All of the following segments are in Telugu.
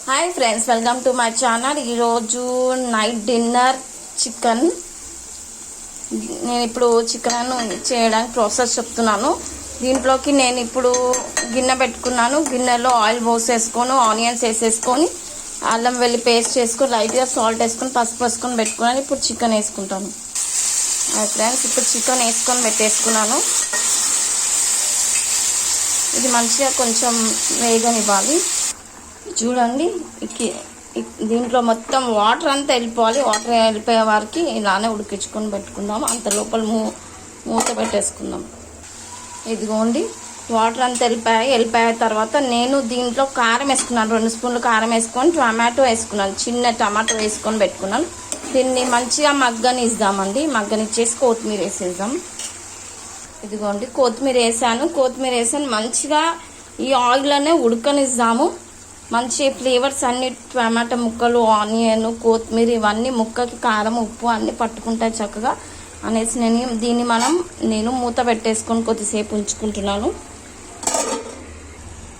Hi friends, welcome to my channel. ఈరోజు నైట్ డిన్నర్ చికెన్. నేను ఇప్పుడు చికెన్ చేయడానికి ప్రాసెస్ చెప్తున్నాను. దీంట్లోకి నేను ఇప్పుడు గిన్నె పెట్టుకున్నాను. గిన్నెలో ఆయిల్ పోసేసుకొని ఆనియన్స్ వేసేసుకొని అల్లం వెల్లి పేస్ట్ చేసుకొని లైట్గా సాల్ట్ వేసుకొని పసుపు వేసుకొని పెట్టుకున్నాను. ఇప్పుడు చికెన్ వేసుకుంటాను. ఫ్రెండ్స్, ఇప్పుడు చికెన్ వేసుకొని పెట్టేసుకున్నాను. ఇది మంచిగా కొంచెం వేగనివ్వాలి. చూడండి, దీంట్లో మొత్తం వాటర్ అంతా వెళ్ళిపోవాలి. వాటర్ వెళ్ళిపోయే వారికి ఇలానే ఉడికించుకొని పెట్టుకుందాం. అంత లోపల మూత పెట్టేసుకుందాం. ఇదిగోండి, వాటర్ అంతా వెళ్ళిపోయిన తర్వాత నేను దీంట్లో కారం వేసుకున్నాను. 2 స్పూన్లు కారం వేసుకొని టమాటో వేసుకున్నాను. చిన్న టమాటో వేసుకొని పెట్టుకున్నాను. దీన్ని మంచిగా మగ్గనిద్దామండి. మగ్గనిచ్చేసి కొత్తిమీర వేసేద్దాం. ఇదిగోండి, కొత్తిమీర వేసాను. మంచిగా ఈ ఆయిల్లోనే ఉడకనిద్దాము. మంచి ఫ్లేవర్స్ అన్ని టమాటా ముక్కలు, ఆనియన్, కొత్తిమీర ఇవన్నీ ముక్కకి కారం, ఉప్పు అన్నీ పట్టుకుంటాయి చక్కగా అనేసి నేను మూత పెట్టేసుకొని కొద్దిసేపు ఉంచుకుంటున్నాను.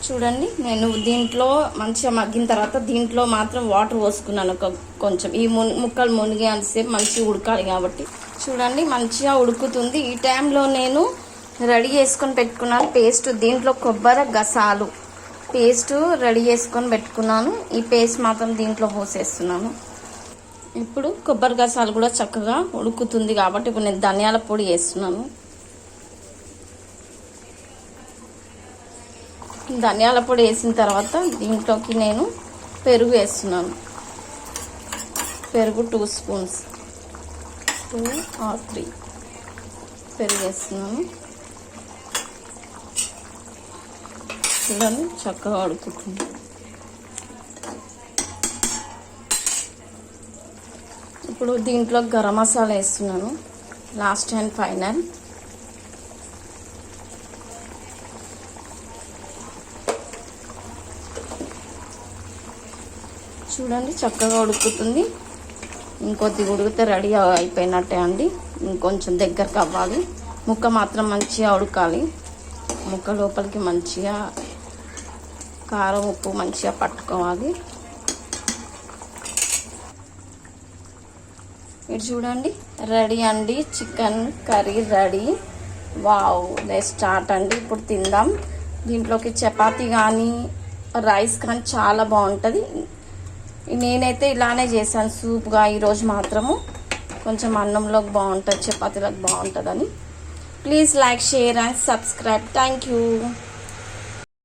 చూడండి, నేను దీంట్లో మంచిగా మగ్గిన తర్వాత దీంట్లో మాత్రం వాటర్ పోసుకున్నాను. కొంచెం ఈ ముక్కలు మునిగే అంతసేపు మంచిగా ఉడకాలి కాబట్టి. చూడండి, మంచిగా ఉడుకుతుంది. ఈ టైంలో నేను రెడీ చేసుకొని పెట్టుకున్నాను పేస్ట్. దీంట్లో కొబ్బరి గసాలు పేస్ట్ రెడీ చేసుకొని పెట్టుకున్నాను. ఈ పేస్ట్ మాత్రం దీంట్లో పోసేస్తున్నాను. ఇప్పుడు కొబ్బరి గసాలు కూడా చక్కగా ఉడుకుతుంది కాబట్టి ఇప్పుడు నేను ధనియాల పొడి వేస్తున్నాను. ధనియాల పొడి వేసిన తర్వాత దీంట్లోకి నేను పెరుగు వేస్తున్నాను. పెరుగు 2 స్పూన్స్ 2 or 3 పెరుగు వేస్తున్నాను. చూడండి, చక్కగా ఉడుకుతుంది. ఇప్పుడు దీంట్లో గరం మసాలా వేస్తున్నాను. Last and final. చూడండి, చక్కగా ఉడుకుతుంది. ఇంకొద్దిగా ఉడికితే రెడీ అయిపోయినట్టే అండి. ఇంకొంచెం దగ్గరకు అవ్వాలి. ముక్క మాత్రం మంచిగా ఉడకాలి. ముక్క లోపలికి మంచిగా కారం, ఉప్పు మంచిగా పట్టుకోవాలి. ఇది చూడండి, రెడీ అండి. Chicken curry ready. Wow, let's start అండి. ఇప్పుడు తిందాం. దీంట్లోకి చపాతీ కానీ రైస్ కానీ చాలా బాగుంటుంది. నేనైతే ఇలానే చేశాను సూప్గా. ఈరోజు మాత్రము కొంచెం అన్నంలోకి బాగుంటుంది, చపాతీలోకి బాగుంటుందని. Please like, share and subscribe. Thank you.